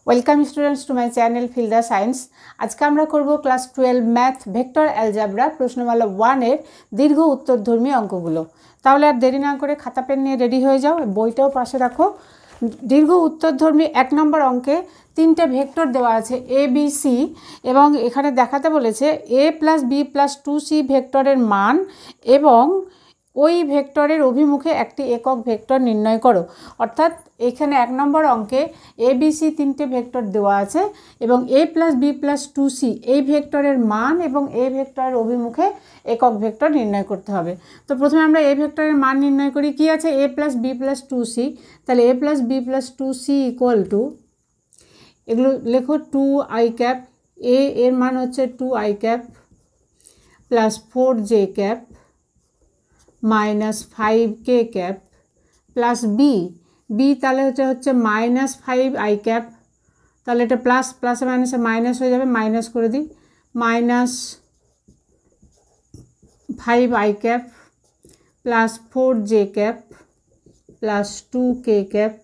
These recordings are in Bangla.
Welcome students to my channel feel the science. आज के आमरा करब क्लास 12 मैथ वेक्टर अलजेब्रा प्रश्नमाला 1 एर दीर्घ उत्तरधर्मी अंकगुलो। ताहले आर देरी ना करे खाता पेन निये रेडी हो जाओ, बोईटाओ पाशे राखो। दीर्घ उत्तरधर्मी 1 नम्बर अंके तीनटे भेक्टर देवा आछे ए बी सी एबं एखाने देखाते बोलेछे ए प्लस बी प्लस 2c भेक्टरेर मान एबं ओई भेक्टरेर अभिमुखे एकटी एकक भेक्टर निर्णय करो। अर्थात एखाने 1 नम्बर अंके ए बी सी तीनटे भेक्टर देवा आछे एबं ए प्लस बी प्लस 2c এই भेक्टरेर मान एबं ए भेक्टरेर अभिमुखे एकक भेक्टर निर्णय करते हबे। तो प्रथमे आमरा ए भेक्टरेर मान निर्णय करी। कि आछे ए प्लस बी प्लस 2c, ताहले A plus B plus 2c equal to एगुलो लेखो 2i कैप। ए एर मान होच्छे 2i cap plus 4j cap minus 5k cap plus B B ताहले होच्छे माइनस 5i कैप। ताहले एटा प्लस प्लस माइनस माइनस हो जाबे, माइनस करे दी minus 5i cap plus 4j cap plus 2k cap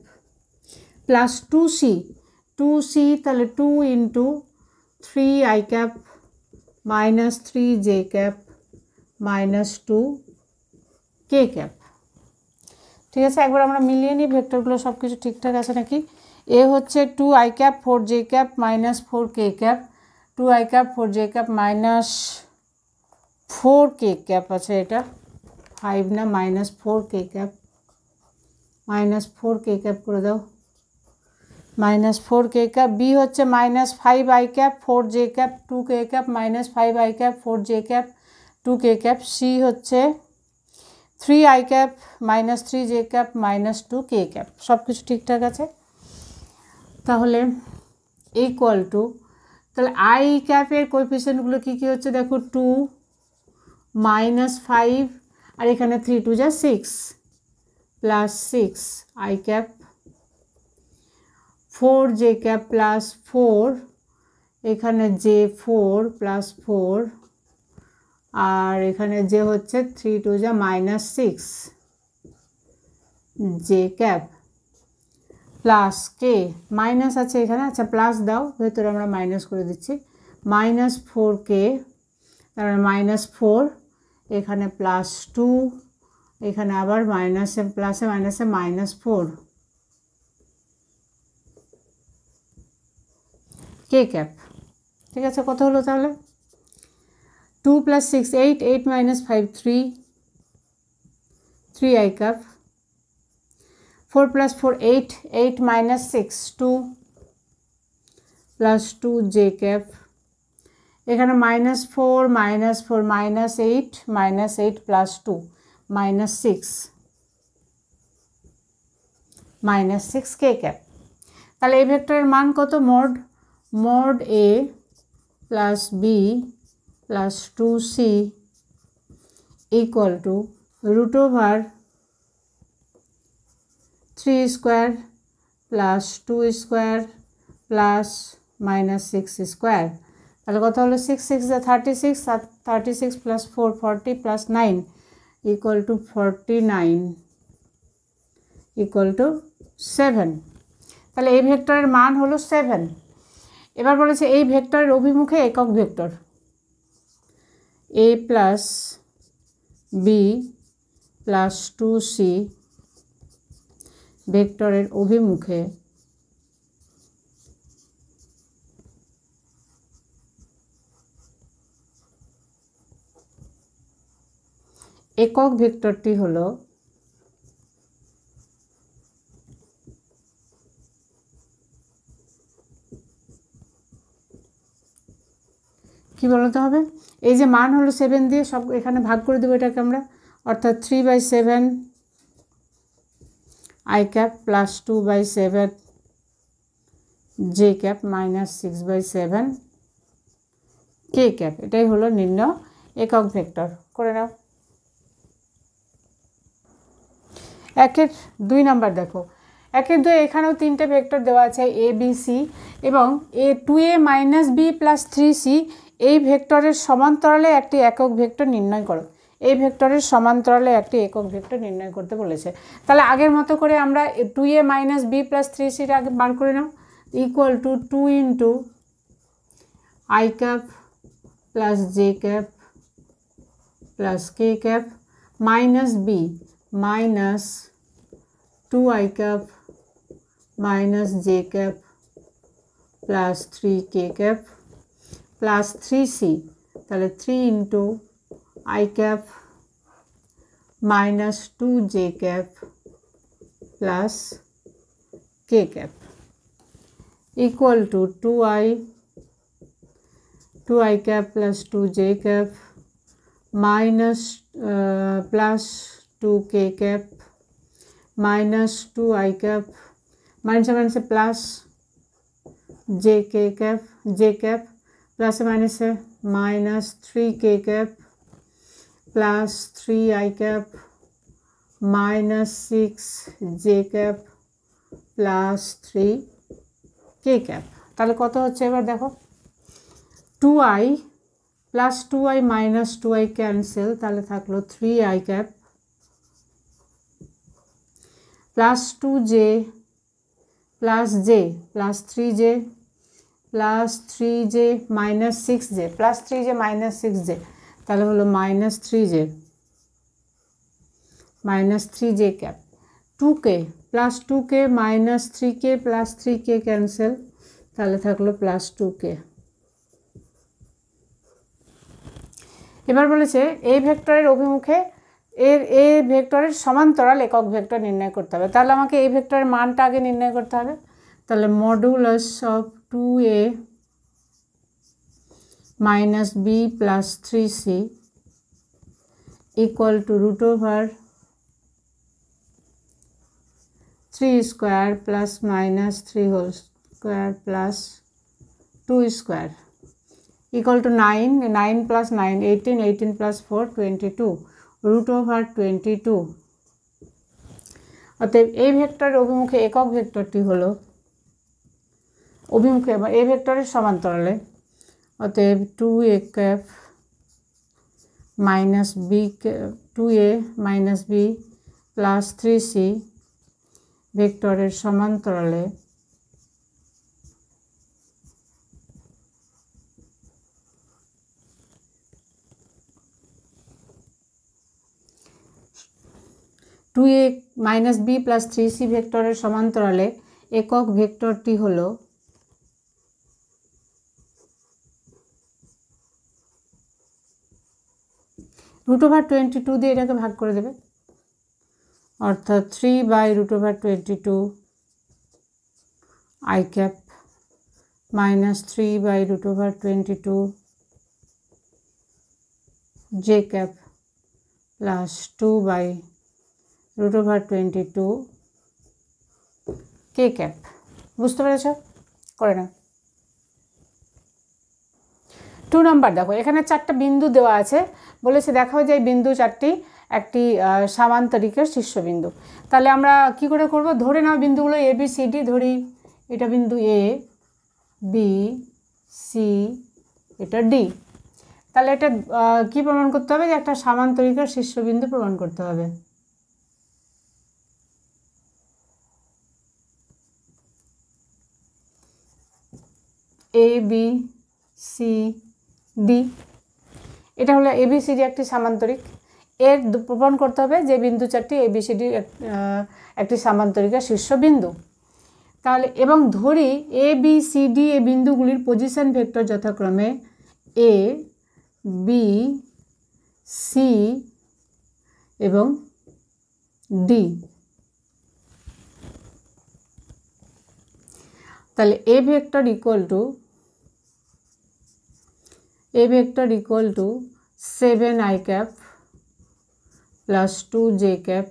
plus 2c ताहले 2 into 3i cap minus 3j cap minus 2k cap. ठीक है, एक बार আমরা মিলিয়ে নিই ভেক্টরগুলো সব কিছু ঠিকঠাক আছে নাকি। এ হচ্ছে 2i cap 4j cap minus 4k cap, 2i cap 4j cap minus 4k cap আছে, এটা 5 না minus 4k cap, minus 4k cap করে দাও, মাইনাস 4k ক্যাপ। বি হচ্ছে minus 5i cap 4j cap 2k cap minus 5i cap 4j cap 2k cap. C হচ্ছে 3i cap minus 3j cap minus 2k cap. सब कुछ ठीक ठाक आछे। ताहले इक्वल टू ताहले i कैपर कोएफिशिएंटगुलो की होच्छे देखो 2 माइनस 5 और एखाने 3 2 जा 6 plus 6i cap 4j cap plus 4 एखाने j 4 प्लस 4 और एखाने जे होच्छे 3 2 जा माइनस 6 जे कैप प्लस के माइनस आछे एखाने। अच्छा प्लस दाओ, भेतरे आमरा माइनस करे दिচ্ছি माइनस 4k तारपरे माइनस 4 एखाने प्लस 2 एखाने आबार माइनस प्लसे माइनसे माइनस 4 के कैप। ठीक है, कत हलो ताहले 2 plus 6 8 8 minus 5 3i cap 4 plus 4 8 8 minus 6 2 plus 2j cap एखाने minus 4 minus 8 plus 2 minus 6 cap. ताहले ए भेक्टरेर मान कत mod mod A plus B plus 2c equal to root over 3 square plus 2 square plus minus 6 square. ताहले कत हलो 6 6 36 36 plus 4 40 plus 9 equal to 49 equal to 7। ताहले ए भेक्टरेर मान हलो 7। एबार बोलेছে এই ভেক্টরের অভিমুখে একক vector a plus b plus 2c भेक्टरेर अभिमुखे एকক भेक्टरटी हलो कि बोलते हैं ये जे मान हलो 7 दिए सब एखाने भाग करे देव एटाके आमरा, अर्थात 3/7 i cap plus 2/7 j cap minus 6/7 k cap. एटाई हलो निर्णय एकक भेक्टर। करे नाओ। एकेर 2 नम्बर देखो एकेर 2 एखानेও तीनटे भेक्टर देवा आछे ए बी सी एबं ए 2a minus B plus 3c এই ভেক্টরের সমান্তরালে একটি একক ভেক্টর নির্ণয় করো। এই ভেক্টরের সমান্তরালে একটি একক ভেক্টর নির্ণয় করতে বলেছে। তাহলে আগের মতো করে আমরা 2a - b + 3c আগে বার করে নাও। equal to 2 into I cap plus j cap plus k cap minus b minus 2i cap minus j cap plus 3k cap plus 3c, তাহলে 3 into I cap minus 2j cap plus k cap equal to 2i cap plus 2j cap minus plus 2k cap minus 2i cap minus plus j cap plus minus minus 3k cap plus 3i cap minus 6j cap plus 3k cap তাহলে কত হচ্ছে এবার দেখো 2i plus 2i minus 2i cancel, তাহলে থাকলো 3i cap plus 2j plus j plus 3j plus 3j minus 6j plus 3j minus 6j, তাহলে হলো minus 3j cap 2k plus 2k minus 3k plus 3k cancel, তাহলে থাকলো plus 2k। এবার বলেছে এই ভেক্টরের অভিমুখে এই ভেক্টরের সমান্তরাল একক ভেক্টর নির্ণয় করতে হবে। তাহলে আমাকে এই ভেক্টরের মানটা আগে নির্ণয় করতে হবে। তাহলে modulus of 2a minus b plus 3c equal to root over 3 square plus minus 3 whole square plus 2 square equal to 9 plus 9 18 plus 4 22 root over 22। অতএব এই ভেক্টরের অভিমুখে একক ভেক্টরটি হলো অভিমুখে এই ভেক্টরের সমান্তরালে, অতএব 2a cap minus b 2a minus b plus 3c ভেক্টরের সমান্তরালে টু এ মাইনাস বি প্লাস 3c ভেক্টরের সমান্তরালে একক ভেক্টরটি হলো root over 22 দিয়ে এটাকে ভাগ করে দেবে, অর্থাৎ 3 by root over 22 I cap minus 3 by root over 22 j cap plus 2 by root over 22 k cap। বুঝতে পেরেছ? করে না 2 নাম্বার দেখো, এখানে 4টা বিন্দু দেওয়া আছে, বলেছে দেখাও যে এই বিন্দু 4টি একটি সামান্তরিকের শীর্ষবিন্দু। তাহলে আমরা কি করে করব, ধরে নাও বিন্দুগুলো এ বি সি ডি, ধরি এটা বিন্দু এ বি সি, এটা ডি। তাহলে এটা কি প্রমাণ করতে হবে, যে একটা সামান্তরিকের শীর্ষবিন্দু প্রমাণ করতে হবে। এ বি সি ডি, এটা হলো এবিসিডি একটি সামান্তরিক। এর প্রমাণ করতে হবে যে বিন্দু 4টি এবিসিডি একটি সামান্তরিকের শীর্ষবিন্দু। তাহলে এবং ধরি এ বি সি ডি এই বিন্দুগুলির পজিশন ভেক্টর যথাক্রমে এ বি সি এবং ডি। তাহলে এ vector equal to 7i cap plus 2j cap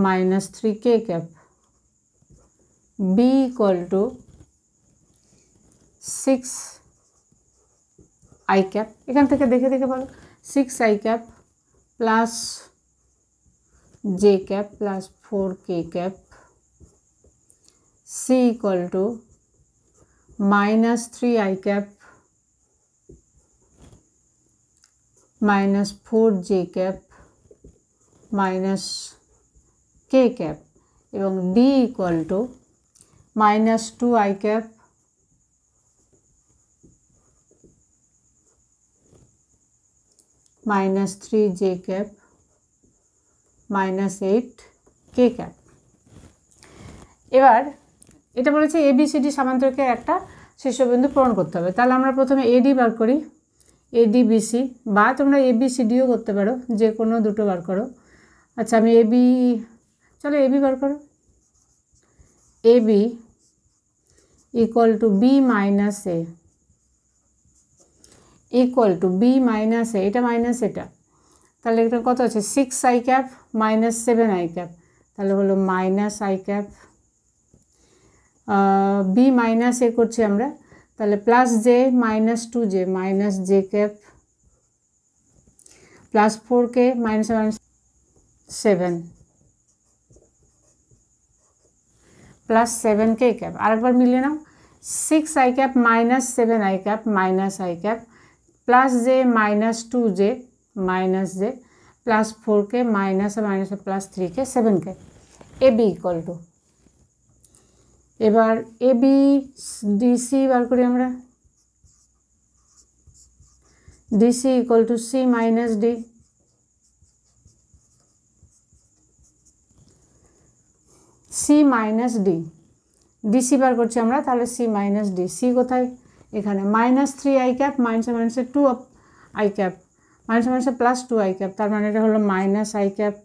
minus 3k cap, b equal to 6i cap, এখান থেকে দেখে দেখে বলো 6i cap plus j cap plus 4k cap, c equal to minus 3i cap minus 4j cap minus k cap এবং D equal to -2 i cap -3 j cap -8 k cap. এবার এটা বলেছে ABCD সামান্তরিকের একটা শীর্ষবিন্দু পূরণ করতে হবে। তাহলে আমরা প্রথমে AD বার করি, ADBC, বা তোমরা ABCDও করতে পারো, যে কোনো দুটো বার করো। আচ্ছা আমি চলো AB বার করো। AB equal to B minus A equal two B minus A, এটা মাইনাস এটা, তাহলে এটা কত আছে 6i ক্যাপ -7i ক্যাপ, তাহলে হলো -i cap. B minus A করছি আমরা, তাহলে plus J -2j -j cap plus 4k -7 plus 7k cap. আরেকবার মিলিয়ে নাও, 6i cap -7i cap -i cap plus J -2j -j plus 4k plus 3k 7k। AB equal to, এবার ABDC বার করি আমরা। DC equal to C minus D, C minus D, DC বার করছি আমরা, তাহলে C মাইনাস D। C কোথায়? এখানে -3i cap -2i cap plus 2i cap, তার মানে এটা হলো -i cap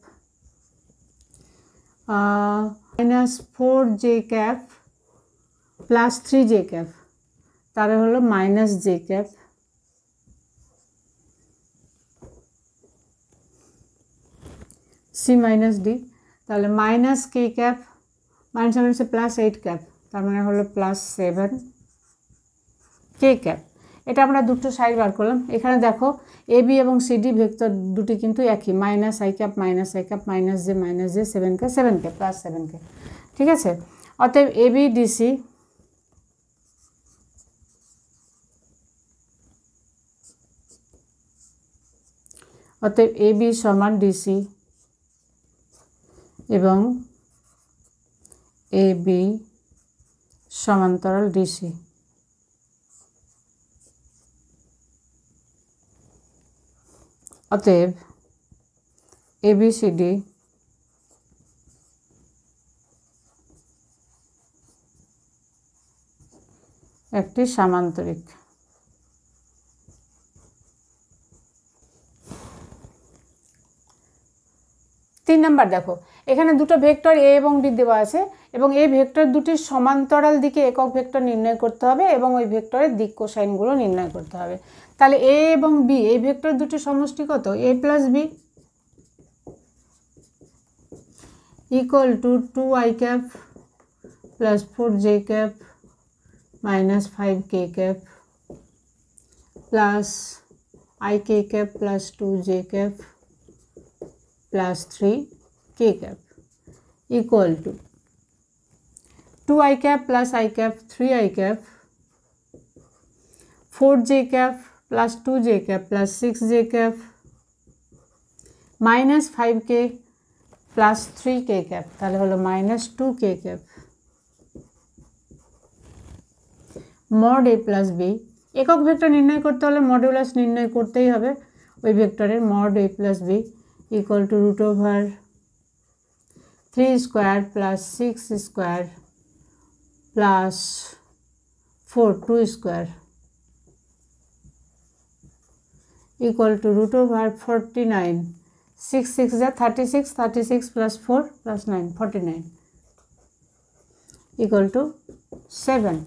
-4j cap plus 3j cap, তাহলে হলো -j cap C minus D, তাহলে -k ক্যাপ প্লাস 8 ক্যাপ, তার মানে হলো প্লাস 7k ক্যাপ। এটা আমরা দুটো সাইড বার করলাম। এখানে দেখো AB এবং CD ভেক্টর দুটি কিন্তু একই, -i cap -i cap -j 7k plus 7k, ঠিক আছে। অতএব ABDC অতএব AB সমান DC এবং AB সমান্তরাল DC। অতএব ABCD একটি সামান্তরিক। 3 নাম্বার দেখো, এখানে দুটো ভেক্টর A এবং B দেওয়া আছে এবং এই ভেক্টর দুটির সমান্তরাল দিকে একক ভেক্টর নির্ণয় করতে হবে এবং ওই ভেক্টরের দিক কোসাইনগুলো নির্ণয় করতে হবে। তাহলে A এবং B এই ভেক্টর দুটির সমষ্টি কত? A plus B equal two 2i cap plus 4j cap minus 5k cap plus ik cap plus 2j cap plus 3k cap equal to 2i cap plus i cap 3i cap 4j cap plus 2j cap plus 6j cap minus 5k plus 3k cap, তাহলে হলো minus 2k cap. Mod A plus B, একক ভেক্টর নির্ণয় করতে হলে মডুলাস নির্ণয় করতেই হবে ওই ভেক্টরের। Mod A plus B equal two √3 square plus 6 square plus 2 square equal two √49 6 6 যা 36 36 প্লাস 4 প্লাস 9 49 ইকুয়াল টু 7।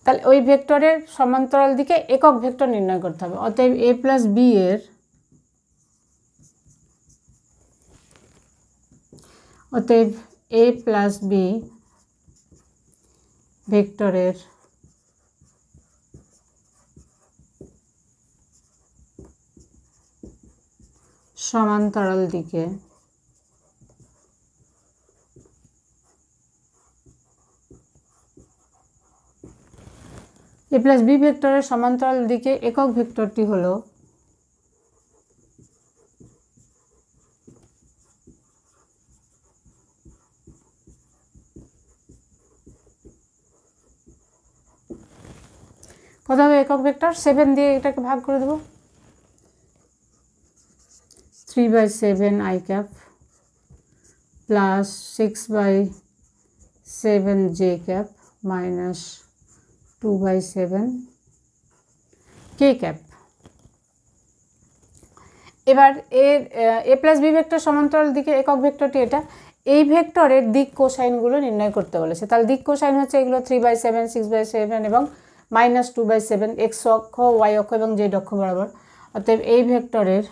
তাহলে ওই ভেক্টরের সমান্তরাল দিকে একক ভেক্টর নির্ণয় করতে হবে। অতএব A প্লাস B এর অতএব A প্লাস B ভেক্টরের সমান্তরাল দিকে A প্লাস B ভেক্টরের সমান্তরাল দিকে একক ভেক্টরটি হলো কত হবে একক ভেক্টর? 7 দিয়ে এটাকে ভাগ করে দেবো। 3/7 i cap plus 6/7 j cap minus 2/7 k cap। এবার এর a প্লাস বি ভেক্টর সমান্তরাল দিকে একক ভেক্টরটি এটা। এই ভেক্টরের দিক কোসাইনগুলো নির্ণয় করতে বলেছে। তাহলে দিক কোসাইন হচ্ছে এগুলো 3/7, 6/7 এবং -2/7 এক্স অক্ষ, ওয়াই অক্ষ এবং জেড অক্ষ বরাবর। অতএব এই ভেক্টরের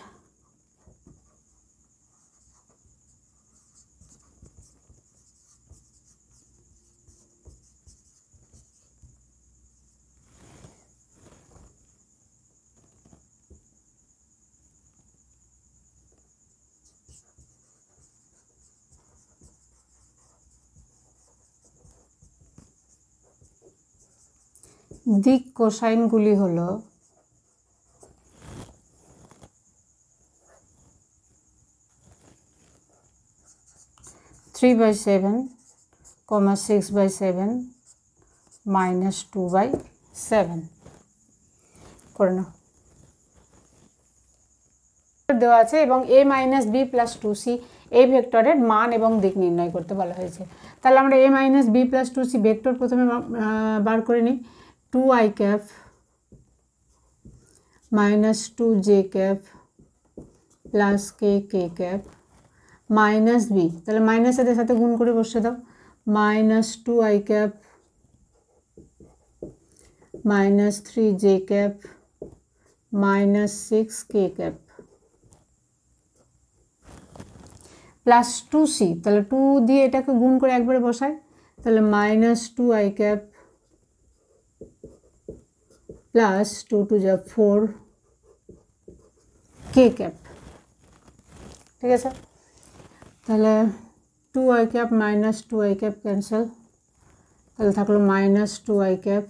দিক কোসাইনগুলি হলো 3/7, 6/7 -2/7 করে নাও দেওয়া আছে এবং a minus B plus 2c এই ভেক্টরের মান এবং দিক নির্ণয় করতে বলা হয়েছে। তাহলে আমরা a minus B plus 2c vector প্রথমে বার করে নিই। 2i cap minus 2j cap plus k cap minus B, তাহলে মাইনাস এদের সাথে গুণ করে বসে দাও। Minus 2i cap minus 3j cap minus 6k cap plus 2c, তাহলে 2 দিয়ে এটাকে গুণ করে একবারে বসাই, তাহলে মাইনাস 2i cap প্লাস 2 2 যা 4 k cap। ঠিক আছে, তাহলে 2i cap minus 2i cap cancel, তাহলে থাকলো minus 2i cap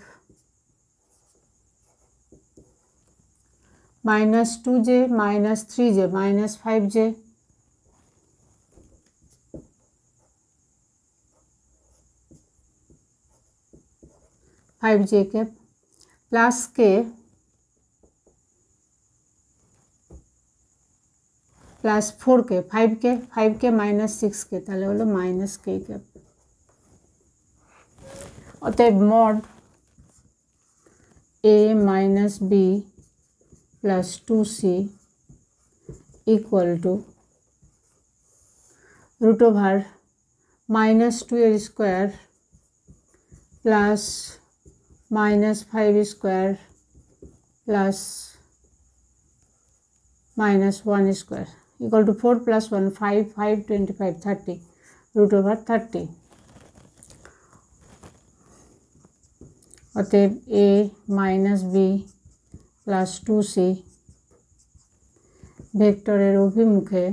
minus 2j minus 3j minus 5j cap plus k plus 4k 5k minus 6k, তাহলে হলো মাইনাস k cap। অতএব mod a minus B plus 2c equal to root over minus 2 এর square plus minus 5 square plus minus 1 square equal to 4 plus 1 5 5 25 30 root over 30। অতএব a minus b plus 2c ভেক্টরের অভিমুখে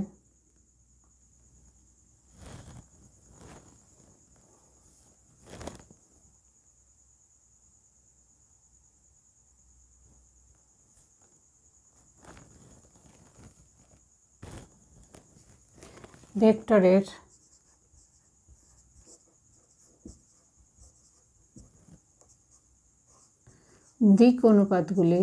ভেক্টরের দিক অনুপাতগুলি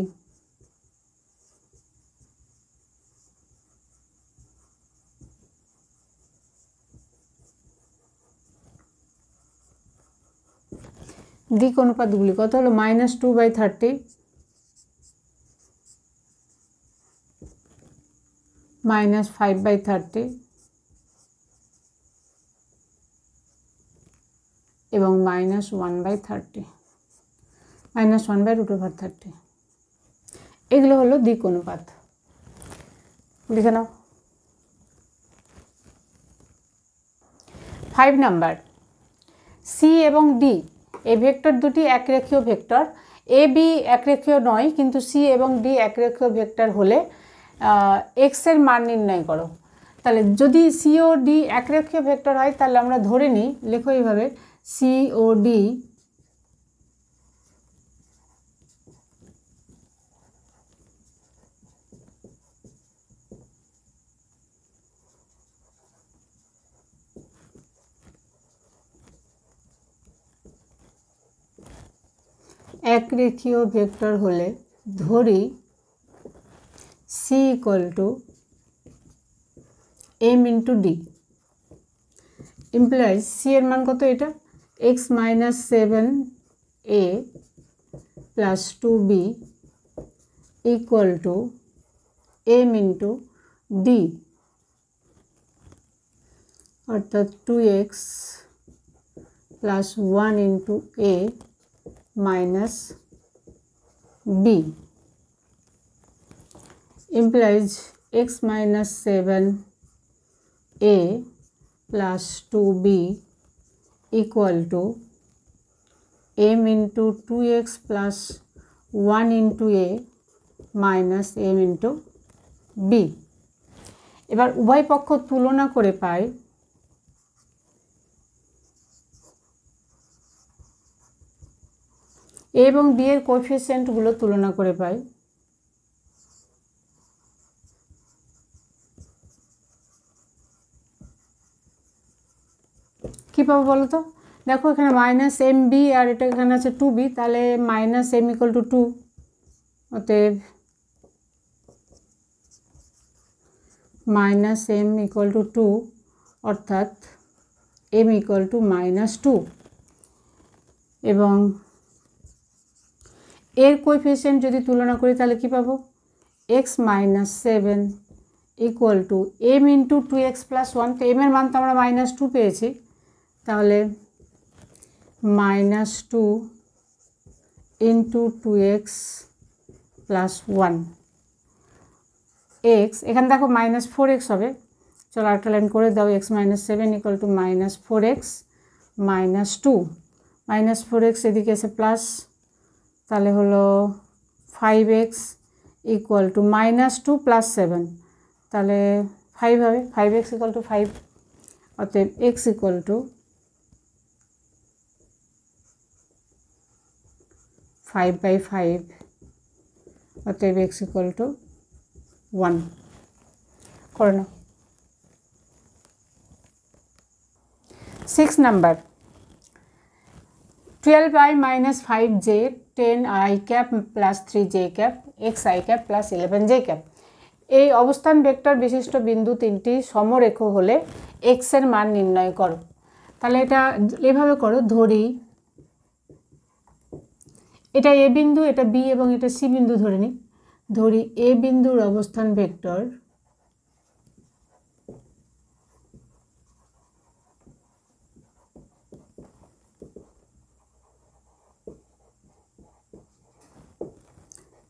কত হলো? -2/30 -5/30 এবং -1/30 -1/√30। এগুলো হলো দিক অনুপাত। লিখে নাও। 5 নাম্বার, সি এবং ডি এই ভেক্টর দুটি একরেখীয় ভেক্টর। এ বি একরেখীয় নয়, কিন্তু সি এবং ডি একরেখীয় ভেক্টর হলে এক্স এর মান নির্ণয় করো। তাহলে যদি সি ও ডি একরেখীয় ভেক্টর হয় তাহলে আমরা ধরে নিই, লেখো এইভাবে, সি ও ডি একরেখীয় ভেক্টর হলে ধরি c equal to m into D, implies c এর মান কত, এটা x minus 7a plus 2b equal to m into D, অর্থাৎ 2x plus 1 into a minus b implies x minus 7a plus 2b equal to m into 2x plus 1 into a minus m into b। এবার উভয় পক্ষ তুলনা করে পাই a এবং b এর কোএফিসিয়েন্টগুলো তুলনা করে পাই। কী পাবো বলো তো? দেখো এখানে মাইনাস এম বি আর এটা এখানে আছে 2b, তাহলে মাইনাস m ইকুয়াল টু 2, অতএব মাইনাস m ইকুয়াল টু 2, অর্থাৎ m ইকুয়াল টু মাইনাস 2, এবং এর কোএফিসিয়েন্ট যদি তুলনা করি তাহলে কী পাবো? x minus 7 equal to m into 2x plus 1, তো m এর মান তো আমরা মাইনাস 2 পেয়েছি, তাহলে minus 2 into 2x plus 1 x, এখানে দেখো মাইনাস 4x হবে, চলো আরেকটা লাইন করে দাও, x minus 7 equal to minus 4x minus 2, minus 4x এদিকে এসে প্লাস, তাহলে হলো 5x equal to minus 2 plus 7, তাহলে 5 হবে, 5x ইকুয়াল টু 5, অতএব x ইকুয়াল টু 5/5, অতএব x ইকুয়াল টু 1 করে নাও। 6 number 12i minus 5j 10i cap plus 3j cap xi cap plus 11j cap, এই অবস্থান ভেক্টর বিশিষ্ট বিন্দু তিনটি সমরেখ হলে x এর মান নির্ণয় করো। তাহলে এটা এভাবে করো, ধরি এটা a বিন্দু, এটা b এবং এটা c বিন্দু ধরে নিই। ধরি a বিন্দুর অবস্থান vector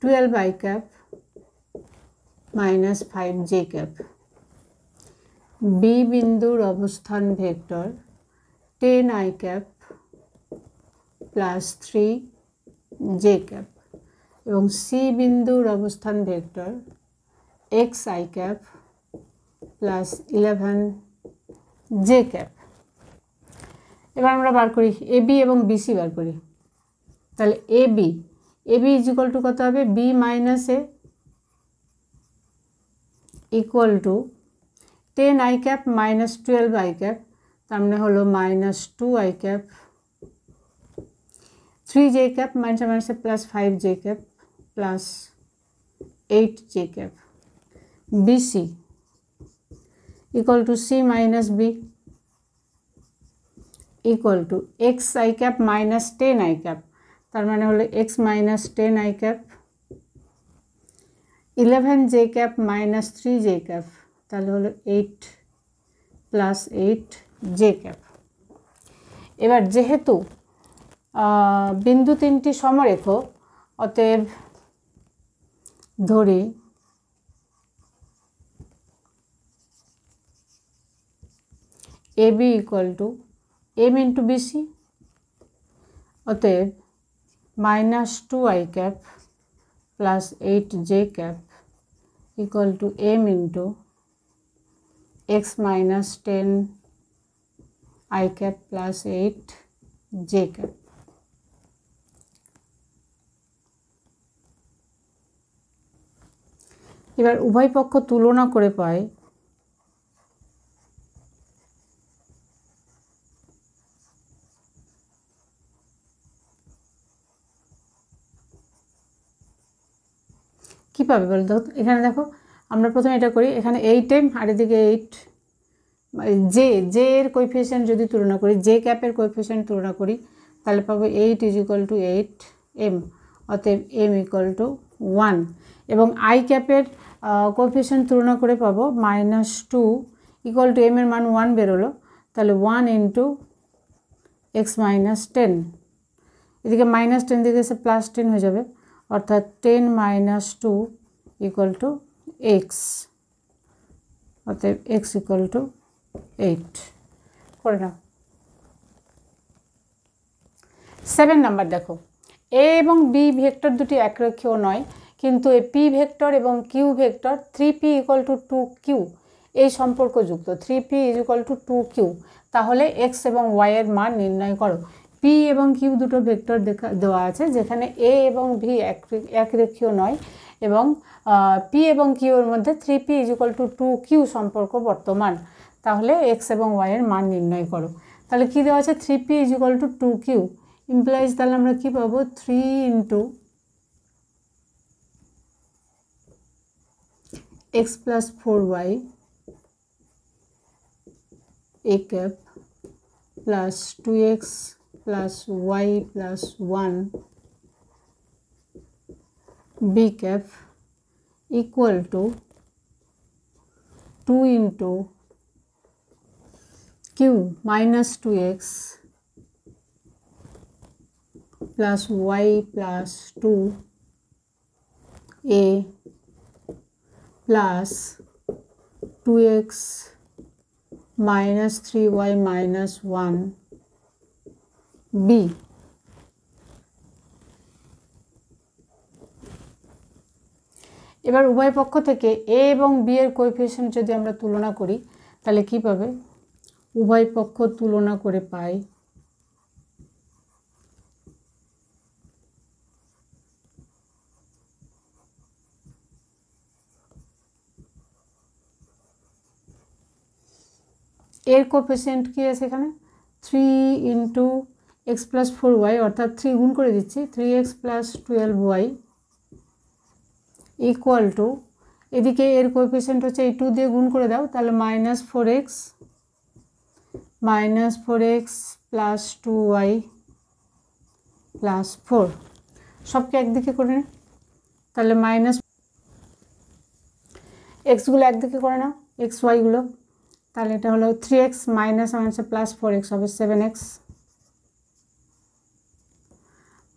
twelve I cap minus 5j cap, B বিন্দুর অবস্থান vector 10i cap plus 3j cap, এবং সি বিন্দুর অবস্থান vector xi cap plus 11j cap. এবার আমরা বার করি ab এবং bc বার করি, তাহলে ab ইজ ইকুয়াল টু কত হবে? b minus a equal to 10i cap minus 12i cap, তার মানে হলো minus 2i cap, 3j cap minus মাইনাসে plus 5j cap plus 8j cap. bc equal to c minus b equal to xi cap minus 10i cap, তার মানে হলো x minus 10i cap, 11j cap minus 3j cap, তাহলে হলো 8 প্লাস 8j ক্যাপ। এবার যেহেতু বিন্দু তিনটি সমরেখ, অতএব ধরি ab equal to m into bc, অতএব minus 2i cap plus 8j cap equal to m into x minus 10i cap plus 8j cap. এবার উভয় পক্ষ তুলনা করে পাই কীভাবে বলো তো? এখানে দেখো আমরা প্রথমে এটা করি, এখানে 8m আর এদিকে 8, জে এর কোএফিসিয়েন্ট যদি তুলনা করি, জে ক্যাপের কোএফিসিয়েন্ট তুলনা করি, তাহলে পাবো 8 = 8m, অতএব m = 1। এবং আই ক্যাপের কোএফিসিয়েন্ট তুলনা করে পাবো -2 = m এর মান 1 বেরোলো, তাহলে 1 × x - 10, এদিকে -10 দিকে এসে +10 হয়ে যাবে, অর্থাৎ 10 - 2 = x, অতএব x = 8 করে নাও। 7 নাম্বার দেখো, এ এবং বি ভেক্টর দুটি একরেখীয় নয়, কিন্তু এ পি ভেক্টর এবং কিউ ভেক্টর 3p = 2q এই সম্পর্কযুক্ত। 3p = 2q, তাহলে x এবং y এর মান নির্ণয় করো। পি এবং কিউ দুটো ভেক্টর দেওয়া আছে, যেখানে এ এবং ভি একরেখীয় নয় এবং পি এবং কিউ এর মধ্যে 3p = 2q সম্পর্ক বর্তমান, তাহলে x এবং y এর মান নির্ণয় করো। তাহলে কী দেওয়া আছে? 3p = 2q ইমপ্লাইজ, তাহলে আমরা কী পাবো? 3 × x + 4y a cap plus 2x plus y plus 1 b cap equal to 2 × q minus 2x plus y plus 2a plus 2x minus 3y minus 1 b। এবার উভয় পক্ষ থেকে এ এবং বি এর কোএফিসিয়েন্ট যদি আমরা তুলনা করি, তাহলে কি পাবে? উভয় পক্ষ তুলনা করে পাই এর কোএফিসিয়েন্ট কি আছে এখানে? 3 × x + 4y, অর্থাৎ 3 গুণ করে দিচ্ছি, 3x + 12y ইকুয়াল টু, এদিকে এর কোএফিসিয়েন্ট হচ্ছে এই 2 দিয়ে গুণ করে দাও, তাহলে -4x + 2y + 4, সবকে একদিকে করে নে, তাহলে এক্সগুলো একদিকে করে নাও, এক্স ওয়াইগুলো, তাহলে এটা হলো 3x মাইনাস +4x হবে 7x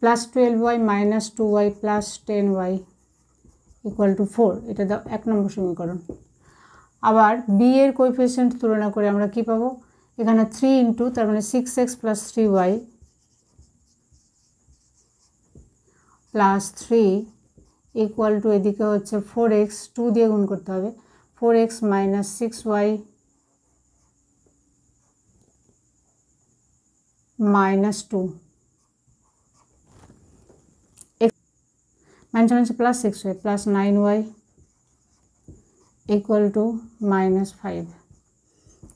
plus 12y minus 2y plus 10y equal to 4, এটা দাও 1 নম্বর সমীকরণ। আবার বি এর কোএফিসিয়েন্ট তুলনা করে আমরা কি পাবো? এখানে 3 × তার মানে 6x plus 3y plus 3 equal to, এদিকে হচ্ছে 4x, 2 দিয়ে গুণ করতে হবে, 4x minus 6y minus 2 plus 6y plus 9y equal to -5,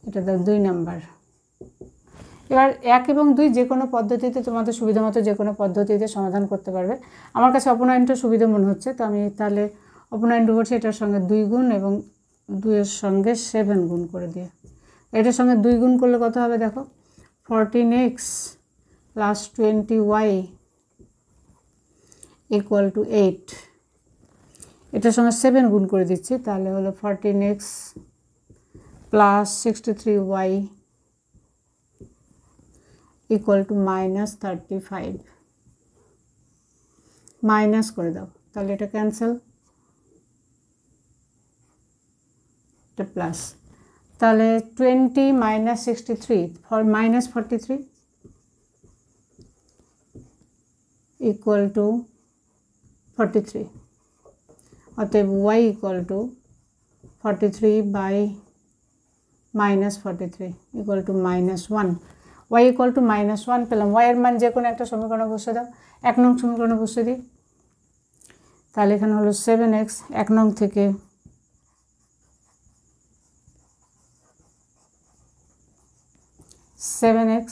এটা তো 2 নাম্বার। এবার 1 এবং 2 যে কোনো পদ্ধতিতে, তোমাদের সুবিধা মতো যে কোনো পদ্ধতিতে সমাধান করতে পারবে। আমার কাছে অপনয়নটা সুবিধা মনে হচ্ছে, তো আমি তাহলে অপনয়ন করছি এটার সঙ্গে 2 গুণ এবং 2 এর সঙ্গে 7 গুণ করে দিয়ে, এটার সঙ্গে 2 গুণ করলে কত হবে দেখো? 14x plus 20y equal to 8, এটার সঙ্গে 7 গুণ করে দিচ্ছি, তাহলে হলো 14x plus 63y equal to -35, minus করে দাও, তাহলে এটা ক্যান্সেল, এটা প্লাস, তাহলে 20 - 63 -43 ইকুয়াল টু 43, অতএব y equal to 43/-43 equal to -1, y equal to -1 পেলাম। y এর মান যে কোনো একটা সমীকরণে বসে দাও, 1 নং সমীকরণে বসে দিই, তাহলে এখানে হলো 7x, 1 নং থেকে 7x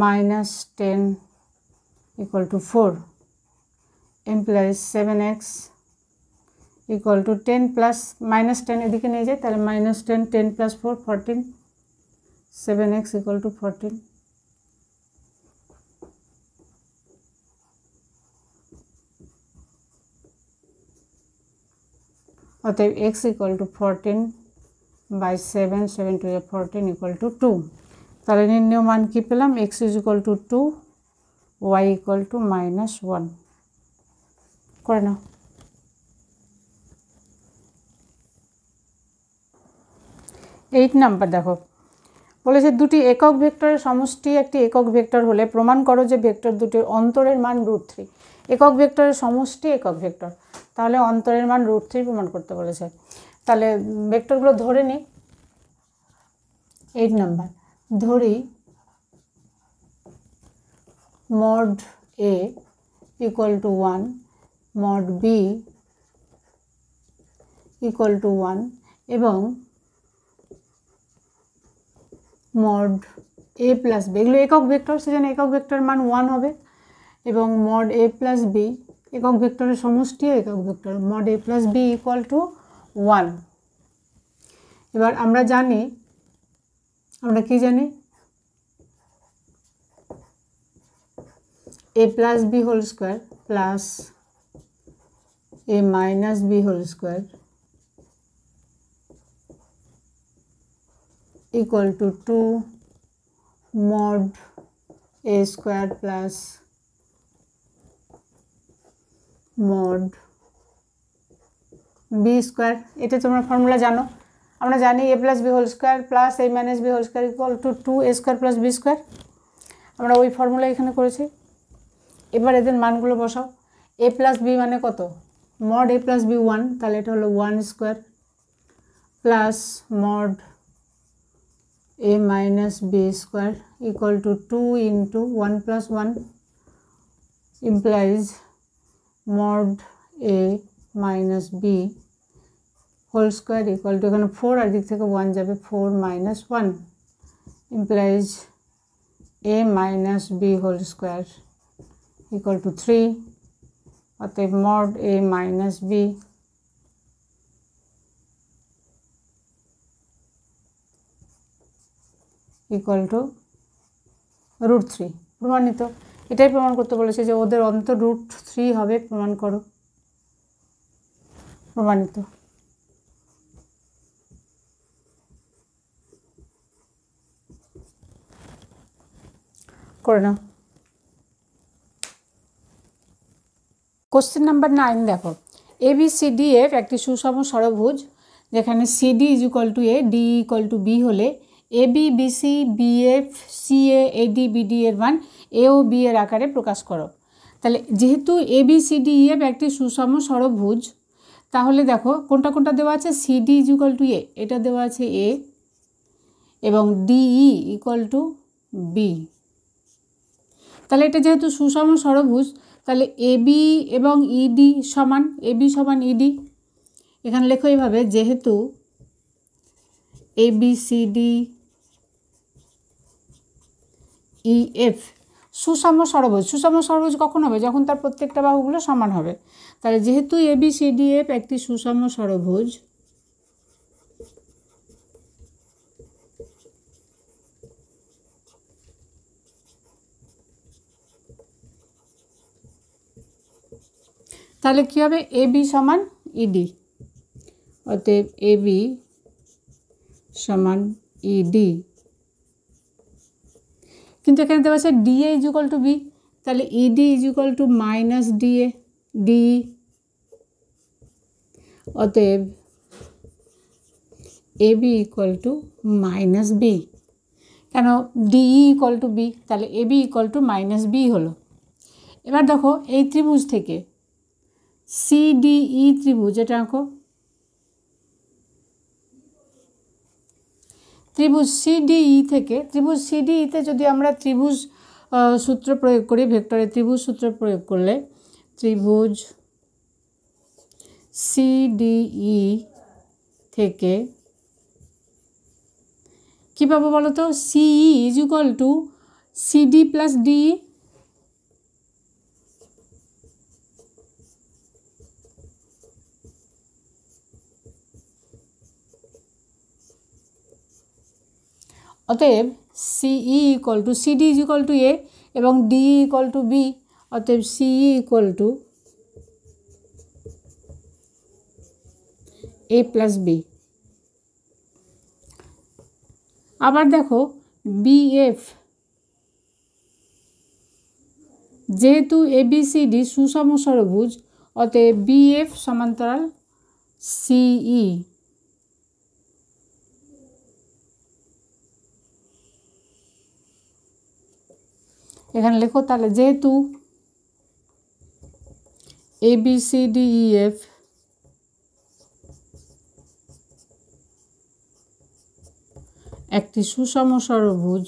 minus 10 equal to 4 implies 7x equal to 10 plus -10 এদিকে নিয়ে যায়, তাহলে -10, 10 + 4 14, 7x ইকুয়াল টু 14। অতএব x equal to 14/7, 7 2 14 equal to 2। তাহলে নির্ণয় মান কি পেলাম? x equal to 2, y equal to -1। করে নাও। 8 নাম্বার দেখো, বলেছে দুটি একক ভেক্টরের সমষ্টি একটি একক ভেক্টর হলে প্রমাণ করো যে ভেক্টর দুটির অন্তরের মান √3। একক ভেক্টরের সমষ্টি একক ভেক্টর, তাহলে অন্তরের মান √3 প্রমাণ করতে বলেছে। তাহলে ভেক্টরগুলো ধরে নিই। 8 নাম্বার, ধরি mod A equal to 1, mod B equal to 1 এবং mod A প্লাস B, এগুলো একক ভেক্টর, সেজন্য একক ভেক্টরের মান 1 হবে। এবং mod A প্লাস B একক ভেক্টরের সমষ্টি একক vector, mod A plus B equal to 1। এবার আমরা জানি, আমরা কি জানি? A plus B whole square plus A minus B whole square equal to 2 mod A square plus mod B square। এটা তোমরা ফর্মুলা জানো, আমরা জানি A plus B whole square plus A minus B whole square equal to 2A square plus B square. আমরা ওই ফর্মুলা এখানে করেছি। এবার এদের মানগুলো বসাও। A প্লাস B মানে কত? mod A প্লাস B 1, তাহলে এটা হলো 1 square plus mod A minus B square equal to 2 into 1 plus 1 implies mod A minus B whole square equal to, এখানে 4 আর দিক থেকে 1 যাবে, 4 minus 1 implies A minus B whole square equal to 3। অতএব mod A minus B equal two √3। প্রমাণিত। এটাই প্রমাণ করতে বলেছে যে ওদের অন্তর √3 হবে, প্রমাণ করো। প্রমাণিত। করে নাও। কোশ্চেন নাম্বার 9 দেখো, ABCDF একটি সুষম ষড়ভুজ যেখানে CD is equal two A, DE equal to B হলে AB BC BF CA AD BD এর মান A ও B এর আকারে প্রকাশ করো। তাহলে যেহেতু ABCDEF একটি সুষম ষড়ভুজ, তাহলে দেখো কোনটা কোনটা দেওয়া আছে? CD is equal two A, এটা দেওয়া আছে A, এবং DE ইকুয়াল টু B। তাহলে এটা যেহেতু সুষম ষড়ভুজ, তাহলে AB এবং ED সমান, AB সমান ED। এখানে লেখো এইভাবে, যেহেতু ABCDEF সুষম ষড়ভুজ। সুষম ষড়ভুজ কখন হবে? যখন তার প্রত্যেকটা বাহুগুলো সমান হবে। তাহলে যেহেতু ABCDF একটি সুষম ষড়ভুজ, তাহলে কী হবে? AB সমান ED। অতএব AB সমান ED। কিন্তু এখানে দেওয়া আছে DA is equal two B, তাহলে ED is equal two minus DA DE। অতএব AB equal to minus B। কেন? DE ইকুয়াল টু B, তাহলে AB equal to minus B হলো। এবার দেখো এই ত্রিভুজ থেকে CDE ত্রিভুজ, এটা আঁকো। ত্রিভুজ CDE থেকে, ত্রিভুজ CDEতে যদি আমরা ত্রিভুজ সূত্র প্রয়োগ করি, ভেক্টরের ত্রিভুজ সূত্র প্রয়োগ করলে ত্রিভুজ CDE থেকে কী পাবো বলো তো? CE is equal to CD plus DE। অতএব CE equal to CD is equal to A এবং ডি ইকুয়াল টু বি, অতএব CE equal to A plus B. আবার দেখো বিএফ, যেহেতু এবিসিডি সুষম ষড়ভুজ অতএব বিএফ সমান্তরাল সিই। এখানে লেখো তাহলে যেহেতু ABCDEF একটি সুষম ষড়ভুজ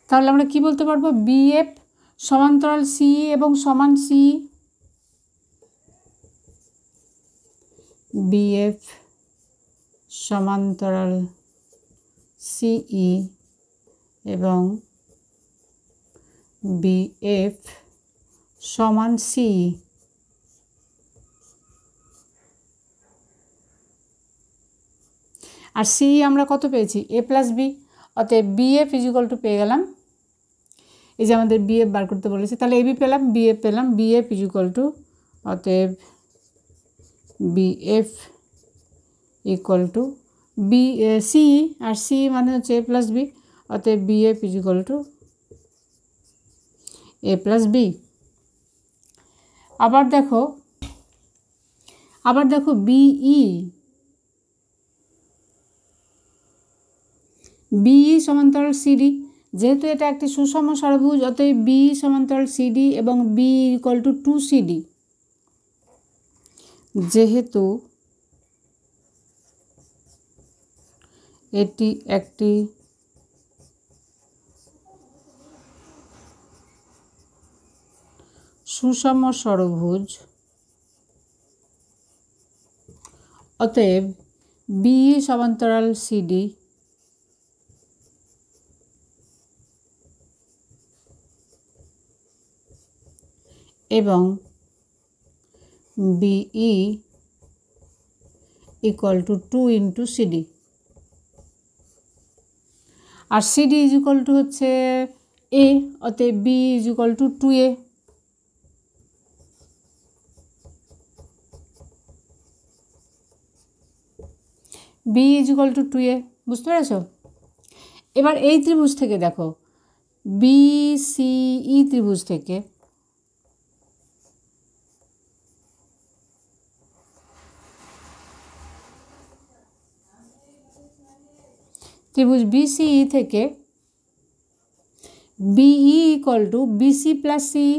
তাহলে আমরা কি বলতে পারবো, বিএফ সমান্তরাল সিই এবং সমান সিই, বিএফ সমান্তরাল সিই এবং বিএফ সমান সিই। আর সিই আমরা কত পেয়েছি, এ প্লাস বি, অতএব বিএফ ইজ ইকুয়াল টু পেয়ে গেলাম, এই যে আমাদের বিএফ বার করতে বলেছে, তাহলে এবি পেলাম, বিএফ পেলাম, বিএফ ইজ ইকুয়াল টু, অতএব B F equal to B C, আর সি মানে হচ্ছে এ প্লাস বি, অতএব B F is equal to A plus B. আবার দেখো বিই, বিই সমান্তরাল সিডি, যেহেতু এটা একটি সুষম ষড়ভুজ অতএব বিই সমান্তরাল সিডি এবং বি ইকুয়াল টু 2CD। যেহেতু এটি একটি সুষম ষড়ভুজ অতএব বিই সমান্তরাল সিডি এবং B E equal to 2 into C D, আর সিডি ইজ ইকুয়াল টু হচ্ছে এ, অতএব B is equal to 2A। B is equal to 2A, বুঝতে পেরেছ? এবার এই ত্রিভুজ থেকে দেখো, বিসিই ত্রিভুজ থেকে ত্রিভুজ বিসিই থেকে B E equal to BC plus C E,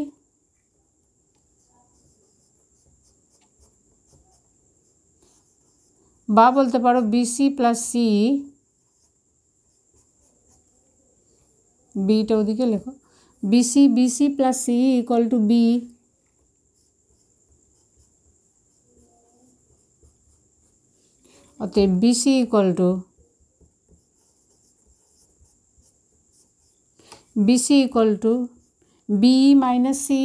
বা বলতে পারো বিসি প্লাস সিই, বিটা ওদিকে লেখো, BC plus CE equal to B, অতএব BC equal to B minus C,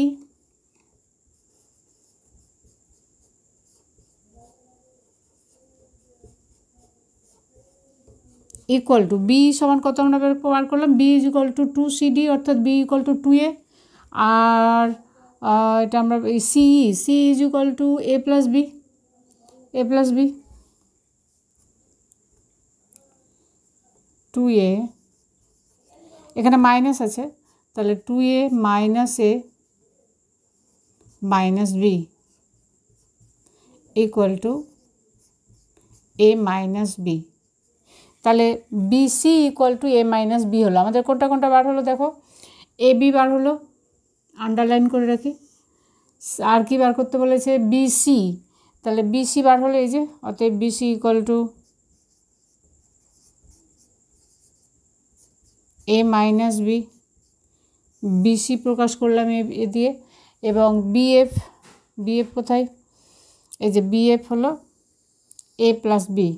equal to B সমান কত আমরা বার করলাম, B is equal two 2CD অর্থাৎ বি ইকুয়াল টু 2A, আর এটা আমরা C is equal to A plus B, 2A, এখানে মাইনাস আছে তাহলে 2A minus A minus B equal to A minus B. তাহলে BC equal to A minus B হলো। আমাদের কোনটা কোনটা বার হলো দেখো, এ বি বার হলো, আন্ডারলাইন করে রাখি। আর কি বার করতে বলেছে, বিসি, তাহলে বিসি বার হলো এই যে, অতএব BC equal to A minus B, BC প্রকাশ করলাম এ দিয়ে, এবং বিএফ কোথায়, এই যে বিএফ হলো এ প্লাস বি।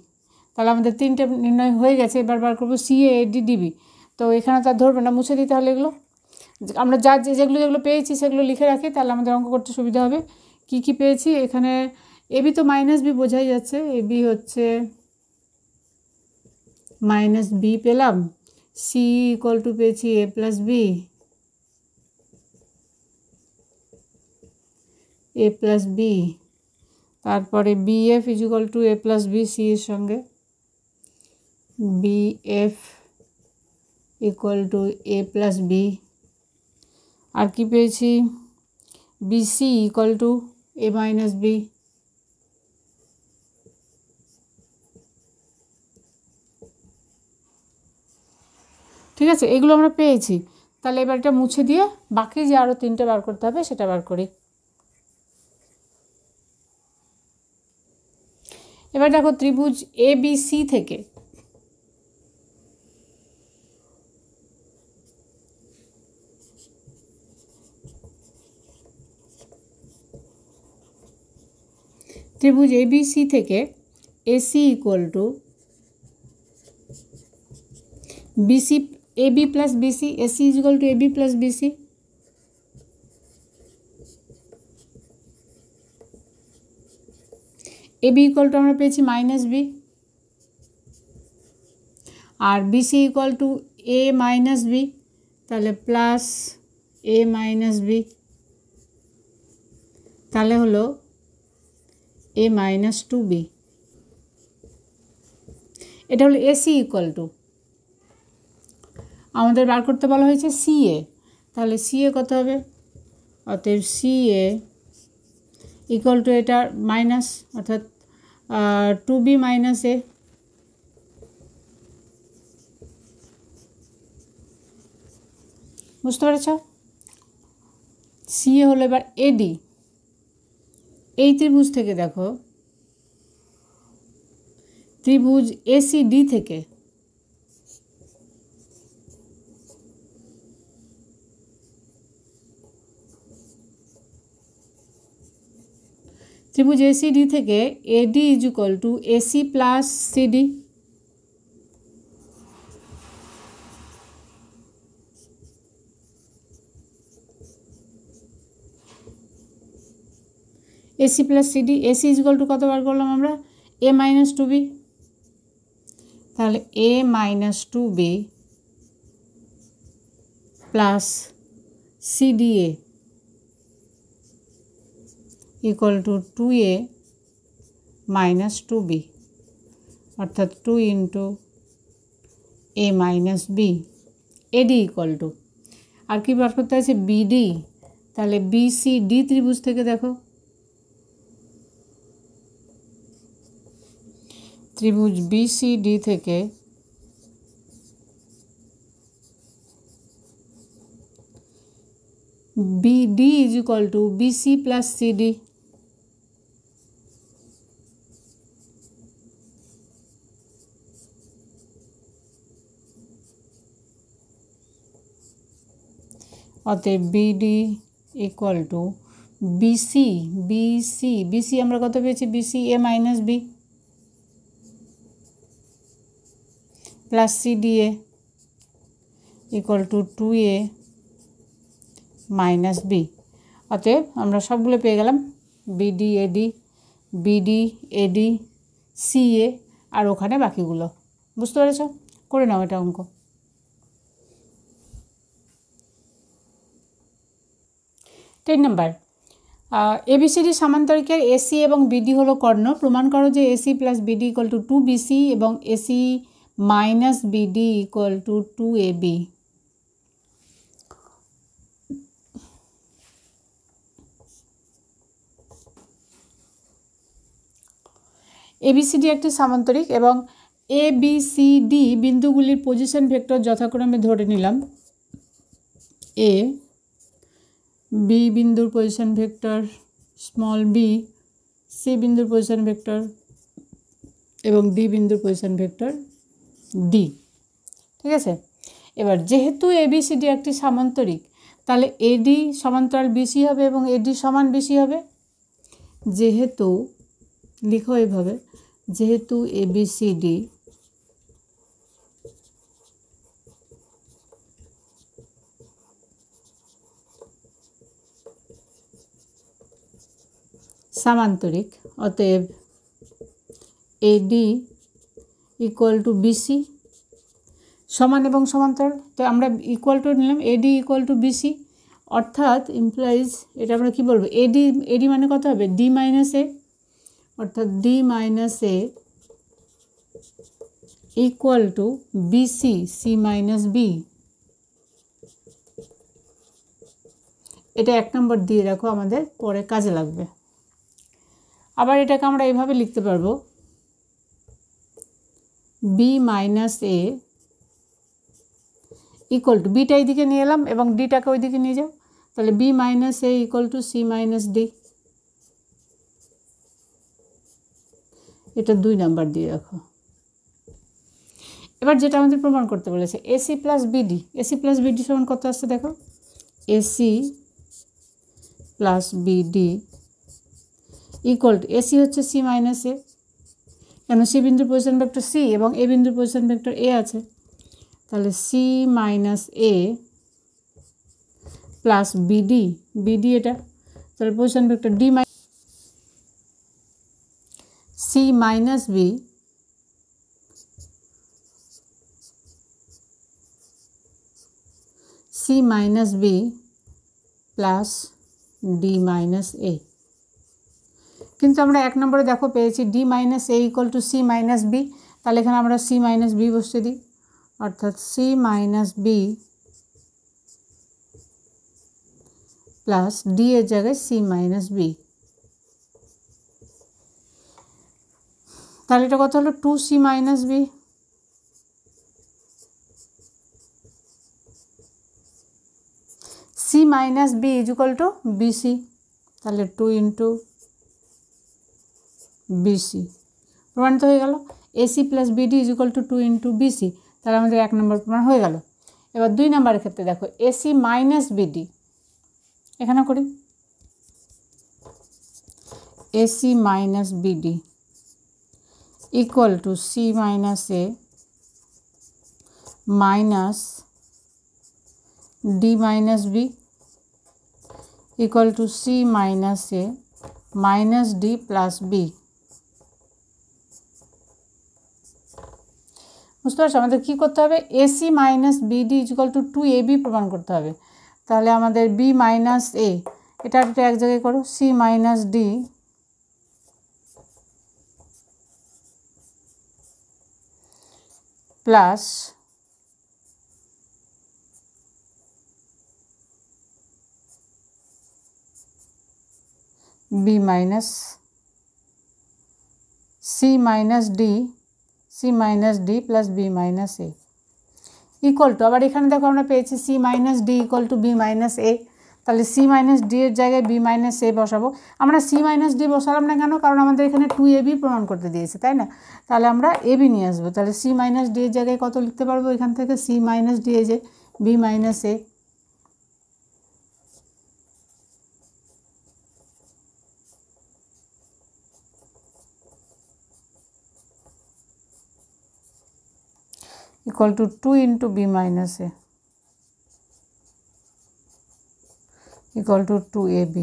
তাহলে আমাদের তিনটে নির্ণয় হয়ে গেছে। এবার বার করবো সিএ এডি ডিবি, তো এখানে তার ধরবে না, মুছে দিতে হলে এগুলো। আমরা যা যেগুলো যেগুলো পেয়েছি সেগুলো লিখে রাখি, তাহলে আমাদের অঙ্ক করতে সুবিধা হবে। কি কি পেয়েছি এখানে, এবি তো মাইনাস বি বোঝাই যাচ্ছে, এবি হচ্ছে মাইনাস বি পেলাম, সি ইকুয়াল টু পেয়েছি A plus B, A plus B, তারপরে BF is equal to A plus B C এর সঙ্গে, BF equal to A plus B. আর কি পেয়েছি, BC equal to A minus B. ঠিক আছে, এগুলো আমরা পেয়েছি। তাহলে এবার এটা মুছে দিয়ে বাকি যে আরও 3টে বার করতে হবে সেটা বার করি। এবার দেখো ত্রিভুজ এ বি সি থেকে ত্রিভুজ এ বি সি থেকে A C equal to B C, A B plus B C, A C is equal to A B plus B C. A B equal to আমরা পেয়েছি মাইনাস বি, আর B C equal to A minus B, তাহলে প্লাস এ মাইনাস বি, তাহলে হলো এ মাইনাস টু বি। এটা হলো এসি ইকুয়াল টু, আমাদের বার করতে বলা হয়েছে সিএ, তাহলে সিএ কত হবে, অতএব সিএ ইকুয়াল টু এটা মাইনাস, অর্থাৎ টু বি মাইনাস এ। বুঝতে পেরেছ? সিএ হলো এবার এডি। এই ত্রিভুজ থেকে দেখো, ত্রিভুজ এসিডি থেকে ত্রিভুজ এসিডি থেকে AD is equal to AC plus CD. AC plus CD, AC is equal to কত বার করলাম আমরা, এ মাইনাস টু বি, তাহলে A minus two B plus CDA equal to two A minus two B, অর্থাৎ two into A minus B. AD equal to, আর কি বার করতে আছে, বিডি। তাহলে বিসিডি ত্রিভুজ থেকে দেখো, ত্রিভুজ বিসিডি থেকে BD is equal to BC plus CD. অতএব BD equal to BC, BC BC আমরা কত পেয়েছি, BC a minus B plus CDA equal to two A minus b. অতএব আমরা সবগুলো পেয়ে গেলাম, BD AD, BD AD, CA, আর ওখানে বাকিগুলো। বুঝতে পেরেছ? করে নাও এটা অঙ্ক। 10 নম্বর, এবিসিডি সামান্তরিকের এসি এবং বিডি হলো কর্ণ। প্রমাণ করো যে AC plus BD equal to to BC এবং AC minus BD equal to two AB. ABCD একটি সামান্তরিক এবং এ বি সি ডি বিন্দুগুলির পজিশন ভেক্টর যথাক্রমে ধরে নিলাম এ, বি বিন্দুর position vector small b, C বিন্দুর পজিশন ভেক্টর এবং ডি বিন্দুর পজিশন ভেক্টর ডি। ঠিক আছে, এবার যেহেতু এবিসিডি একটি সামান্তরিক, তাহলে এডি সমান্তরাল বিসি হবে এবং এডি সমান বিসি হবে। যেহেতু, লিখো এইভাবে, যেহেতু এবিসিডি সামান্তরিক, অতএব এডি ইকুয়াল টু বিসি, সমান এবং সমান্তরাল। তো আমরা ইকুয়াল টু নিলাম, এডি ইকুয়াল টু বিসি, অর্থাৎ ইমপ্লাইজ এটা আমরা কী বলবো, এডি এডি মানে কত হবে, ডি মাইনাস এ, অর্থাৎ D minus A equal to B C C minus B. এটা 1 নম্বর দিয়ে রাখো, আমাদের পরে কাজে লাগবে। আবার এটাকে আমরা এইভাবে লিখতে পারবো, B minus A equal to, বিটা এইদিকে নিয়ে এলাম এবং ডিটাকে ওই দিকে নিয়ে যাও, তাহলে B minus A equal to C minus D. এটা 2 নাম্বার দিয়ে রাখো। এবার যেটা আমাদের প্রমাণ করতে বলেছে, AC plus BD, AC plus BD সমান কত আসছে দেখো, AC plus BD equal to, AC হচ্ছে সি মাইনাস এ, কেন সি বিন্দুর পজিশন ভেক্টর সি এবং এ বিন্দুর পজিশন ভেক্টর এ আছে, তাহলে c minus a plus BD, BD এটা, তাহলে পজিশন ভেক্টর ডি মাই c minus B C minus B plus d minus a. কিন্তু আমরা 1 নম্বরে দেখো পেয়েছি d minus A equal to C minus B, তাহলে এখানে আমরা সি মাইনাস বি বসতে দিই, অর্থাৎ c minus B plus d এর জায়গায় সি মাইনাস বি, তাহলে এটা কত হলো 2c minus B, C minus B is equal to B C, তাহলে 2 ইন্টু বিসি প্রমাণিত হয়ে গেল। A C plus B D is equal to 2 into B C, তাহলে আমাদের 1 নম্বর প্রমাণ হয়ে গেল। এবার 2 নম্বরের ক্ষেত্রে দেখো, এসি মাইনাস বিডি, এখানে করি A C minus BD equal to C minus A minus D minus B equal to C minus A minus D plus B. বুঝতে পারছো আমাদের কী করতে হবে, A C minus BD equal to 2ab প্রমাণ করতে হবে। তাহলে আমাদের বি মাইনাস এ, এটা এক জায়গায় করো, c minus D plus b minus c minus d, c minus D plus b minus A equal to, আবার এখানে দেখো আমরা পেয়েছি c minus d equal to B minus a, তাহলে সি মাইনাস ডি এর জায়গায় বি মাইনাস এ বসাবো। আমরা সি মাইনাস ডি বসালাম না কেন, কারণ আমাদের এখানে 2ab প্রমাণ করতে দিয়েছে, তাই না, তাহলে আমরা এবি নিয়ে আসবো। তাহলে সি মাইনাস ডি এর জায়গায় কত লিখতে পারবো, এখান থেকে সি মাইনাস ডি এ যে B minus A equal to 2 into b minus a equal to 2ab,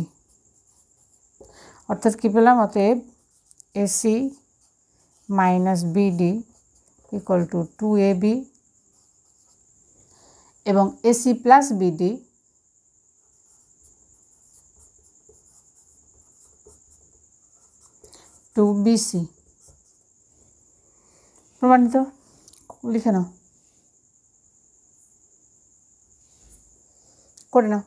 অর্থাৎ কী পেলাম, অতএব A C minus BD equal to 2ab এবং A C plus B D to B C প্রমাণিত। লিখে নাও, করে নাও।